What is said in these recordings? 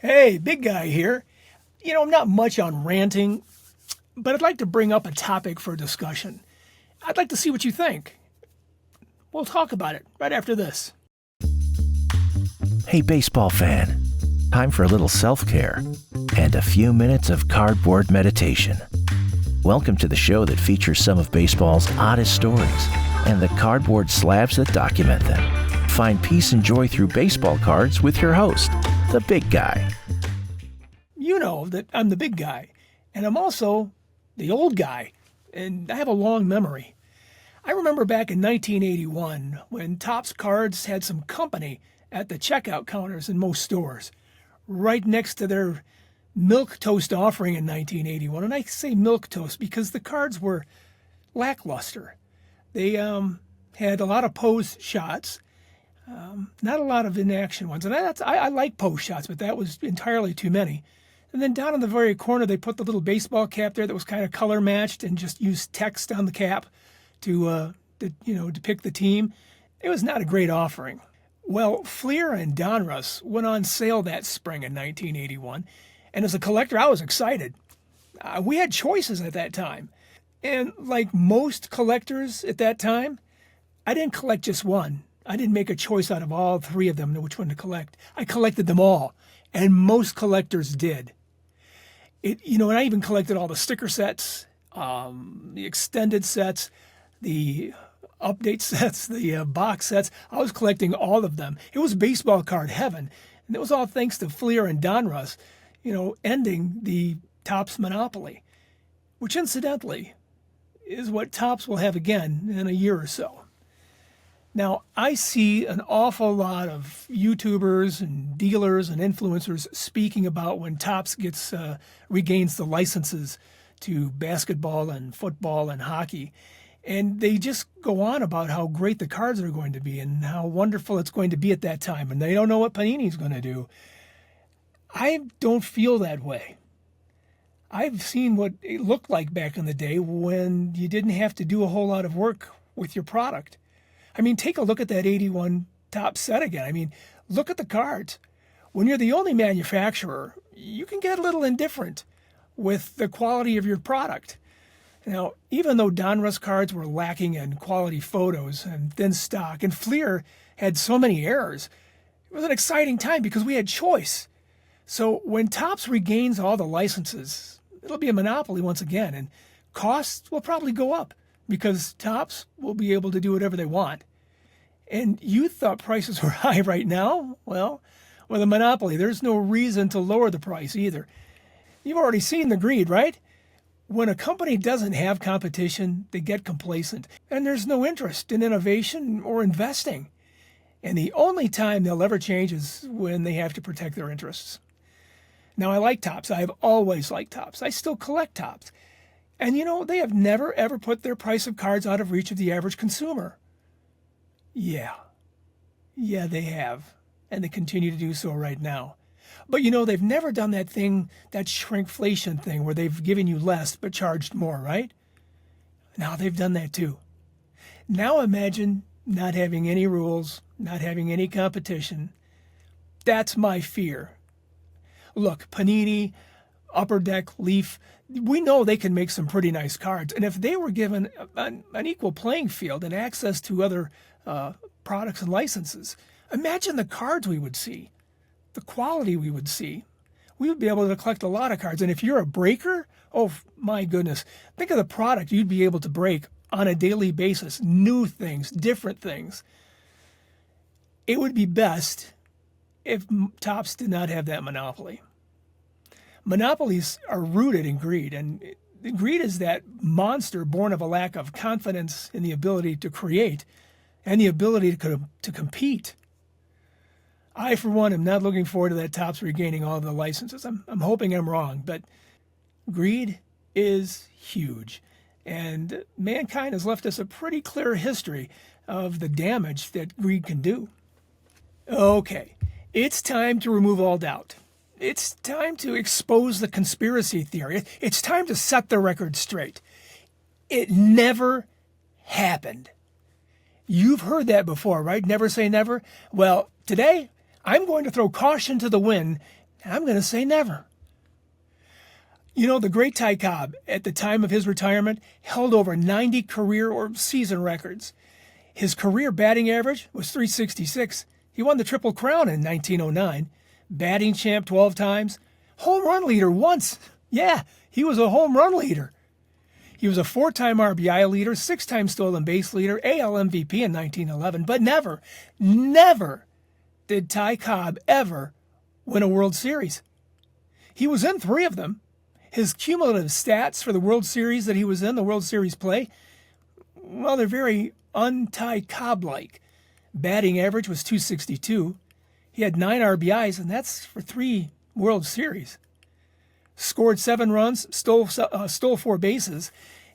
Hey, big guy here. I'm not much on ranting, but I'd like to bring up a topic for discussion. I'd like to see what you think. We'll talk about it right after this. Hey, baseball fan. Time for a little self-care and a few minutes of cardboard meditation. Welcome to the show that features some of baseball's oddest stories and the cardboard slabs that document them. Find peace and joy through baseball cards with your host, the big guy. You know that I'm the big guy, and I'm also the old guy, and I have a long memory. I remember back in 1981 when Topps Cards had some company at the checkout counters in most stores, right next to their milk toast offering in 1981. And I say milk toast because the cards were lackluster. They had a lot of pose shots, not a lot of inaction ones. And I like pose shots, but that was entirely too many. And then down in the very corner, they put the little baseball cap there that was kind of color matched and just used text on the cap to depict the team. It was not a great offering. Well, Fleer and Donruss went on sale that spring in 1981. And as a collector, I was excited. We had choices at that time. And like most collectors at that time, I didn't collect just one. I didn't make a choice out of all three of them to which one to collect. I collected them all. And most collectors did. And I even collected all the sticker sets, the extended sets, the update sets, the box sets. I was collecting all of them. It was baseball card heaven. And it was all thanks to Fleer and Donruss, ending the Topps monopoly, which incidentally is what Topps will have again in a year or so. Now, I see an awful lot of YouTubers and dealers and influencers speaking about when Topps regains the licenses to basketball and football and hockey. And they just go on about how great the cards are going to be and how wonderful it's going to be at that time. And they don't know what Panini's going to do. I don't feel that way. I've seen what it looked like back in the day when you didn't have to do a whole lot of work with your product. I mean, take a look at that 81 Topps set again. I mean, look at the cards. When you're the only manufacturer, you can get a little indifferent with the quality of your product. Now, even though Donruss cards were lacking in quality photos and thin stock, and Fleer had so many errors, it was an exciting time because we had choice. So when Topps regains all the licenses, it'll be a monopoly once again, and costs will probably go up because Topps will be able to do whatever they want. And you thought prices were high right now? Well, with a monopoly, there's no reason to lower the price either. You've already seen the greed, right? When a company doesn't have competition, they get complacent, and there's no interest in innovation or investing. And the only time they'll ever change is when they have to protect their interests. Now, I like Topps. I have always liked Topps. I still collect Topps. And they have never, ever put their price of cards out of reach of the average consumer. Yeah, they have. And they continue to do so right now. But they've never done that thing, that shrinkflation thing where they've given you less but charged more, right? Now they've done that too. Now imagine not having any rules, not having any competition. That's my fear. Look, Panini, Upper Deck, Leaf, we know they can make some pretty nice cards. And if they were given an equal playing field and access to other products and licenses, imagine the cards we would see, the quality we would see. We would be able to collect a lot of cards. And if you're a breaker, oh my goodness, think of the product you'd be able to break on a daily basis, new things, different things. It would be best if Topps did not have that monopoly. Monopolies are rooted in greed, and greed is that monster born of a lack of confidence in the ability to create and the ability to compete. I, for one, am not looking forward to that Topps regaining all of the licenses. I'm hoping I'm wrong, but greed is huge, and mankind has left us a pretty clear history of the damage that greed can do. Okay, it's time to remove all doubt. It's time to expose the conspiracy theory. It's time to set the record straight. It never happened. You've heard that before, right? Never say never. Well, today I'm going to throw caution to the wind And I'm going to say never. You know, the great Ty Cobb, at the time of his retirement, held over 90 career or season records. His career batting average was .366. He won the Triple Crown in 1909, batting champ 12 times, home run leader once. Yeah, he was a home run leader. He was a 4-time RBI leader, 6-time stolen base leader, AL MVP in 1911, but never did Ty Cobb ever win a World Series. He was in 3 of them. His cumulative stats for the World Series that he was in, the World Series play, well, they're very un-Ty Cobb-like. Batting average was .262. He had 9 RBIs, and that's for 3 World Series. Scored 7 runs, stole 4 bases,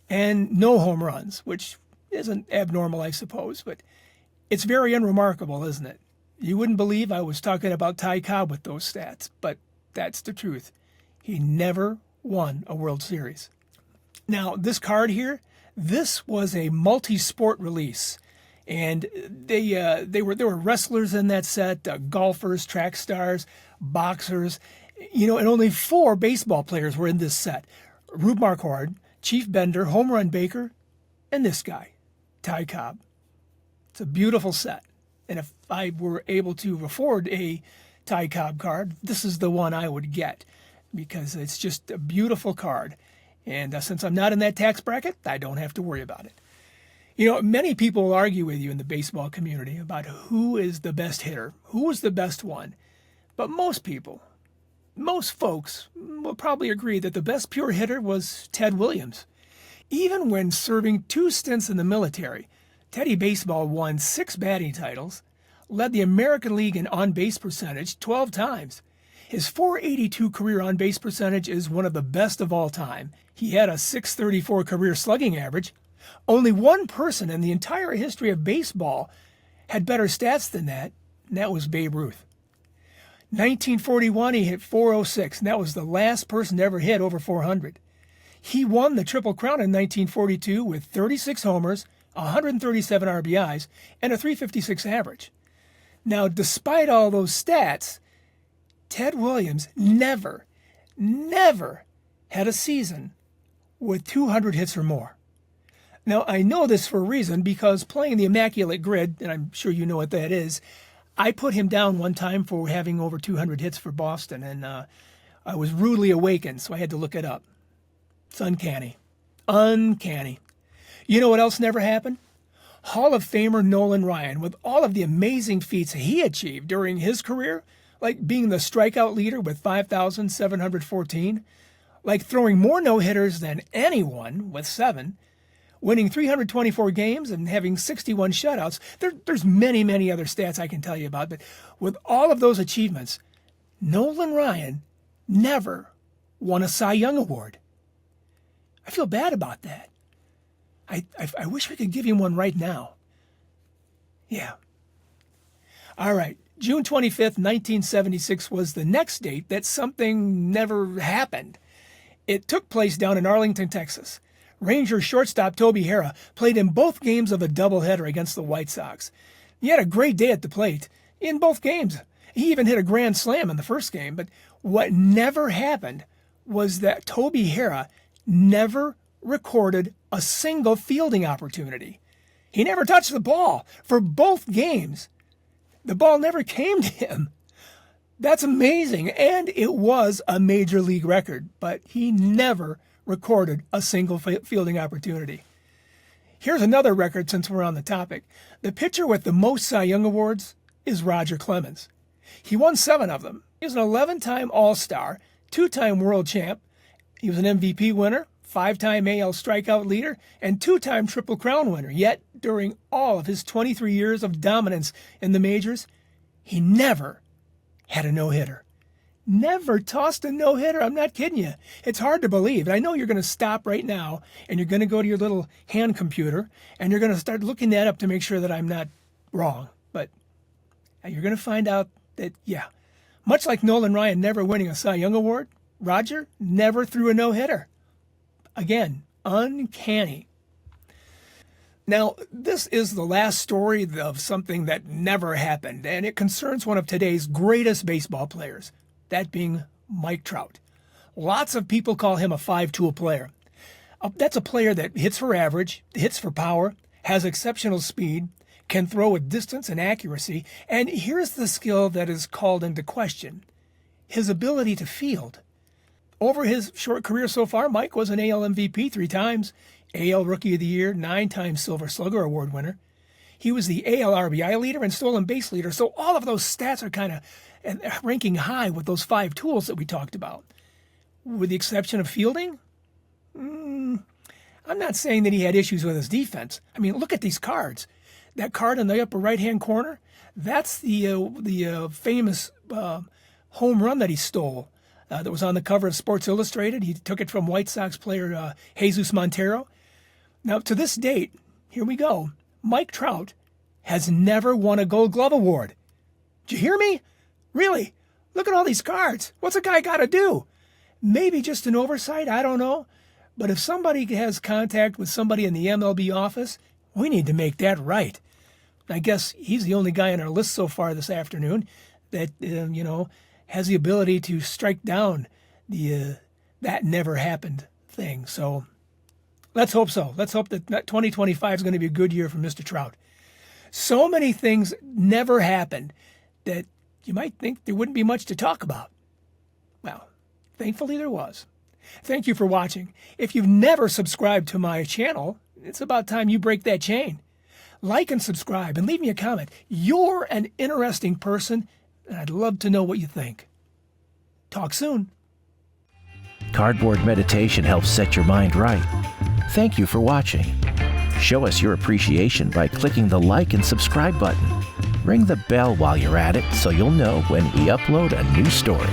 and no home runs, which isn't abnormal, I suppose, but it's very unremarkable, isn't it? You wouldn't believe I was talking about Ty Cobb with those stats, but that's the truth. He never won a World Series. Now, this card here, this was a multi-sport release, and there were wrestlers in that set, golfers, track stars, boxers, you know, and only 4 baseball players were in this set. Rube Marquard, Chief Bender, Home Run Baker, and this guy, Ty Cobb. It's a beautiful set, and if I were able to afford a Ty Cobb card, this is the one I would get, because it's just a beautiful card. And since I'm not in that tax bracket, I don't have to worry about it. You know, many people will argue with you in the baseball community about who is the best hitter, who was the best one. But most folks will probably agree that the best pure hitter was Ted Williams. Even when serving 2 stints in the military, Teddy Baseball won 6 batting titles, led the American League in on-base percentage 12 times. His .482 career on-base percentage is one of the best of all time. He had a .634 career slugging average. Only one person in the entire history of baseball had better stats than that, and that was Babe Ruth. 1941, he hit .406, and that was the last person to ever hit over 400. He won the Triple Crown in 1942 with 36 homers, 137 RBIs, and a .356 average. Now, despite all those stats, Ted Williams never had a season with 200 hits or more. Now, I know this for a reason, because playing the Immaculate Grid, and I'm sure you know what that is, I put him down one time for having over 200 hits for Boston, and I was rudely awakened, so I had to look it up. It's uncanny. Uncanny. You know what else never happened? Hall of Famer Nolan Ryan, with all of the amazing feats he achieved during his career, like being the strikeout leader with 5,714, like throwing more no-hitters than anyone with 7, winning 324 games and having 61 shutouts. There's many other stats I can tell you about, but with all of those achievements, Nolan Ryan never won a Cy Young Award. I feel bad about that. I wish we could give him one right now. Yeah. All right. June 25th, 1976 was the next date that something never happened. It took place down in Arlington, Texas. Rangers shortstop Toby Harrah played in both games of a doubleheader against the White Sox. He had a great day at the plate in both games. He even hit a grand slam in the first game. But what never happened was that Toby Harrah never recorded a single fielding opportunity. He never touched the ball for both games. The ball never came to him. That's amazing, and it was a major league record, but he never recorded a single fielding opportunity. Here's another record since we're on the topic. The pitcher with the most Cy Young Awards is Roger Clemens. He won 7 of them. He was an 11-time All-Star, 2-time World Champ. He was an MVP winner, 5-time AL strikeout leader, and 2-time Triple Crown winner. Yet, during all of his 23 years of dominance in the majors, he never had a no-hitter. Never tossed a no-hitter. I'm not kidding you. It's hard to believe. And I know you're going to stop right now, and you're going to go to your little hand computer, and you're going to start looking that up to make sure that I'm not wrong. But you're going to find out that, yeah, much like Nolan Ryan never winning a Cy Young Award, Roger never threw a no-hitter. Again, uncanny. Now, this is the last story of something that never happened, and it concerns one of today's greatest baseball players, that being Mike Trout. Lots of people call him a five-tool player. That's a player that hits for average, hits for power, has exceptional speed, can throw with distance and accuracy, and here's the skill that is called into question: his ability to field. Over his short career so far, Mike was an AL MVP 3 times, AL Rookie of the Year, 9 times Silver Slugger Award winner. He was the AL RBI leader and stolen base leader, so all of those stats are kind of ranking high with those 5 tools that we talked about. With the exception of fielding, I'm not saying that he had issues with his defense. I mean, look at these cards. That card in the upper right-hand corner, that's the famous home run that he stole that was on the cover of Sports Illustrated. He took it from White Sox player Jesus Montero. Now, to this date, here we go, Mike Trout has never won a Gold Glove Award. Did you hear me? Really? Look at all these cards. What's a guy got to do? Maybe just an oversight, I don't know. But if somebody has contact with somebody in the MLB office, we need to make that right. I guess he's the only guy on our list so far this afternoon that, has the ability to strike down the that never happened thing. So let's hope so. Let's hope that 2025 is going to be a good year for Mr. Trout. So many things never happened that you might think there wouldn't be much to talk about. Well, thankfully there was. Thank you for watching. If you've never subscribed to my channel, it's about time you break that chain. Like and subscribe and leave me a comment. You're an interesting person, and I'd love to know what you think. Talk soon. Cardboard meditation helps set your mind right. Thank you for watching. Show us your appreciation by clicking the like and subscribe button. Ring the bell while you're at it so you'll know when we upload a new story.